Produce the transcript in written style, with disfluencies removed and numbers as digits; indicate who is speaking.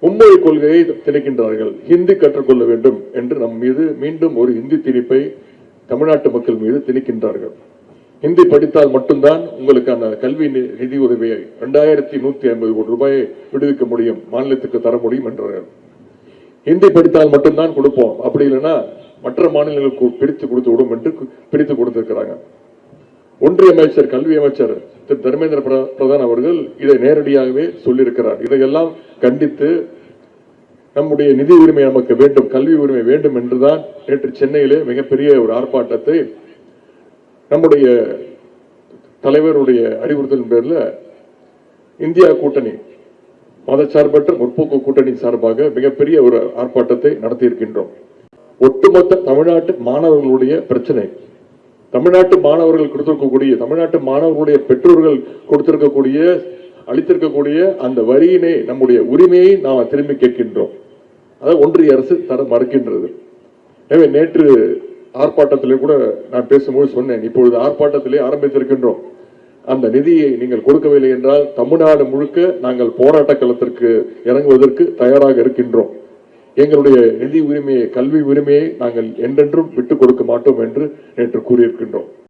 Speaker 1: மும்மொழி கொள்கையை திணிக்கின்றார்கள். ஹிந்தி கற்றுக்கொள்ள வேண்டும் என்று நம் மீது மீண்டும் ஒரு ஹிந்தி திணிப்பை தமிழ்நாட்டு மக்கள் மீது திணிக்கின்றார்கள். ஹிந்தி படித்தால் மட்டும்தான் உங்களுக்கான கல்வி நிதி உதவியை 2150 கோடி ரூபாயை விடுவிக்க முடியும், மாநிலத்துக்கு தர முடியும் என்றார்கள். ஹிந்தி படித்தால் மட்டும்தான் கொடுப்போம், அப்படி இல்லைன்னா மற்ற மாநிலங்களுக்கு பிரித்து கொடுத்து விடும் என்று பிரித்து கொடுத்திருக்கிறாங்க. ஒன்றிய அமைச்சர், கல்வி அமைச்சர் திரு தர்மேந்திர பிரதான் அவர்கள் இதை நேரடியாகவே சொல்லியிருக்கிறார். இதையெல்லாம் கண்டித்து நம்முடைய நிதி உரிமை நமக்கு வேண்டும், கல்வி உரிமை வேண்டும் என்றுதான் நேற்று சென்னையிலே மிகப்பெரிய ஒரு ஆர்ப்பாட்டத்தை நம்முடைய தலைவருடைய அறிவுறுத்தலின் பேரில் இந்தியா கூட்டணி, மதச்சார்பற்ற முற்போக்கு கூட்டணி சார்பாக மிகப்பெரிய ஒரு ஆர்ப்பாட்டத்தை நடத்தியிருக்கின்றோம். ஒட்டுமொத்த தமிழ்நாட்டு மாணவர்களுடைய பிரச்சனை, தமிழ்நாட்டு மாணவர்கள் கொடுத்திருக்கக்கூடிய, தமிழ்நாட்டு மாணவர்களுடைய பெற்றோர்கள் கொடுத்திருக்கக்கூடிய, அளித்திருக்கக்கூடிய அந்த வரியினை, நம்முடைய உரிமையை நாம் திரும்பி கேட்கின்றோம். அதை ஒன்றிய அரசு தர மறுக்கின்றது. எனவே நேற்று ஆர்ப்பாட்டத்திலே கூட நான் பேசும்போது சொன்னேன், இப்பொழுது ஆர்ப்பாட்டத்திலே ஆரம்பித்திருக்கின்றோம். அந்த நிதியை நீங்கள் கொடுக்கவில்லை என்றால் தமிழ்நாடு முழுக்க நாங்கள் போராட்ட களத்திற்கு இறங்குவதற்கு தயாராக இருக்கின்றோம். எங்களுடைய நிதி உரிமையை, கல்வி உரிமையை நாங்கள் என்றென்றும் விட்டுக் கொடுக்க மாட்டோம் என்று நேற்று கூறியிருக்கின்றோம்.